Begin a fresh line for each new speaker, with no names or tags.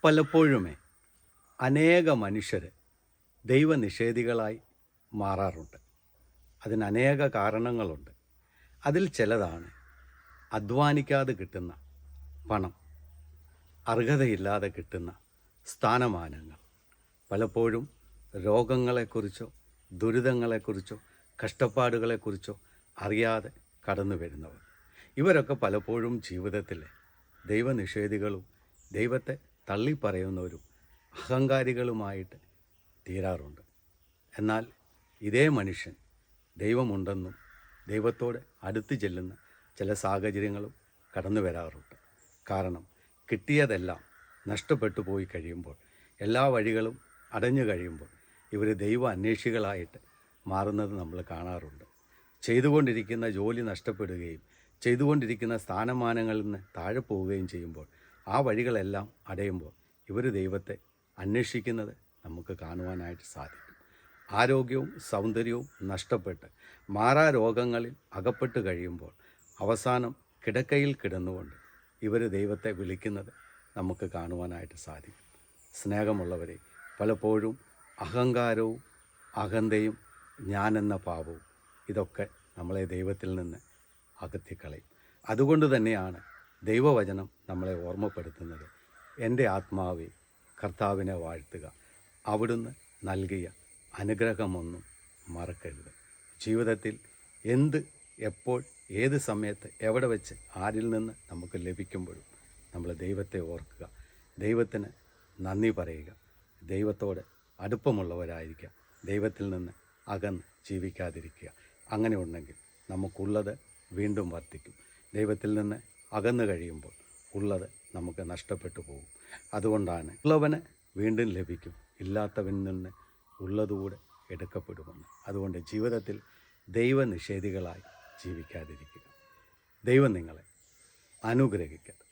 പലപ്പോഴുമേ അനേക മനുഷ്യർ ദൈവനിഷേധികളായി മാറാറുണ്ട്. അതിന് അനേക കാരണങ്ങളുണ്ട്. അതിൽ ചിലതാണ് അധ്വാനിക്കാതെ കിട്ടുന്ന പണം, അർഹതയില്ലാതെ കിട്ടുന്ന സ്ഥാനമാനങ്ങൾ, പലപ്പോഴും രോഗങ്ങളെക്കുറിച്ചോ ദുരിതങ്ങളെക്കുറിച്ചോ കഷ്ടപ്പാടുകളെക്കുറിച്ചോ അറിയാതെ കടന്നു വരുന്നവർ. ഇവരൊക്കെ പലപ്പോഴും ജീവിതത്തിൽ ദൈവനിഷേധികളും ദൈവത്തെ തള്ളിപ്പറയുന്നവരും അഹങ്കാരികളുമായിട്ട് തീരാറുണ്ട്. എന്നാൽ ഇതേ മനുഷ്യൻ ദൈവമുണ്ടെന്നും ദൈവത്തോട് അടുത്ത് ചെല്ലുന്ന ചില സാഹചര്യങ്ങളും കടന്നു വരാറുണ്ട്. കാരണം കിട്ടിയതെല്ലാം നഷ്ടപ്പെട്ടു പോയി കഴിയുമ്പോൾ, എല്ലാ വഴികളും അടഞ്ഞു കഴിയുമ്പോൾ ഇവർ ദൈവ അന്വേഷികളായിട്ട് മാറുന്നത് നമ്മൾ കാണാറുണ്ട്. ചെയ്തുകൊണ്ടിരിക്കുന്ന ജോലി നഷ്ടപ്പെടുകയും ചെയ്തുകൊണ്ടിരിക്കുന്ന സ്ഥാനമാനങ്ങളിൽ നിന്ന് താഴെ പോവുകയും ചെയ്യുമ്പോൾ, ആ വഴികളെല്ലാം അടയുമ്പോൾ ഇവർ ദൈവത്തെ അന്വേഷിക്കുന്നത് നമുക്ക് കാണുവാനായിട്ട് സാധിക്കും. ആരോഗ്യവും സൗന്ദര്യവും നഷ്ടപ്പെട്ട് മാറാ രോഗങ്ങളിൽ അകപ്പെട്ട് കഴിയുമ്പോൾ അവസാനം കിടക്കയിൽ കിടന്നുകൊണ്ട് ഇവർ ദൈവത്തെ വിളിക്കുന്നത് നമുക്ക് കാണുവാനായിട്ട് സാധിക്കും. സ്നേഹമുള്ളവരെ, പലപ്പോഴും അഹങ്കാരവും അഹന്തയും ഞാനെന്ന പാപവും ഇതൊക്കെ നമ്മളെ ദൈവത്തിൽ നിന്ന് അകറ്റിക്കളയും. അതുകൊണ്ട് തന്നെയാണ് ദൈവവചനം നമ്മളെ ഓർമ്മപ്പെടുത്തുന്നത്, എൻ്റെ ആത്മാവെ കർത്താവിനെ വാഴ്ത്തുക, അവിടുന്ന് നൽകിയ അനുഗ്രഹമൊന്നും മറക്കരുത്. ജീവിതത്തിൽ എന്ത്, എപ്പോൾ, ഏത് സമയത്ത്, എവിടെ വെച്ച്, ആരിൽ നിന്ന് നമുക്ക് ലഭിക്കുമ്പോഴും നമ്മൾ ദൈവത്തെ ഓർക്കുക, ദൈവത്തിന് നന്ദി പറയുക, ദൈവത്തോട് അടുപ്പമുള്ളവരായിരിക്കുക, ദൈവത്തിൽ നിന്ന് അകന്ന് ജീവിക്കാതിരിക്കുക. അങ്ങനെ ഉണ്ടെങ്കിൽ നമുക്കുള്ളത് വീണ്ടും വർദ്ധിക്കും. ദൈവത്തിൽ നിന്ന് അകന്നു കഴിയുമ്പോൾ ഉള്ളത് നമുക്ക് നഷ്ടപ്പെട്ടു പോകും. അതുകൊണ്ടാണ് ഉള്ളവന് വീണ്ടും ലഭിക്കും, ഇല്ലാത്തവനിൽ നിന്ന് ഉള്ളതുകൂടെ എടുക്കപ്പെടുമെന്ന്. അതുകൊണ്ട് ജീവിതത്തിൽ ദൈവനിഷേധികളായി ജീവിക്കാതിരിക്കുക. ദൈവം നിങ്ങളെ അനുഗ്രഹിക്കട്ടെ.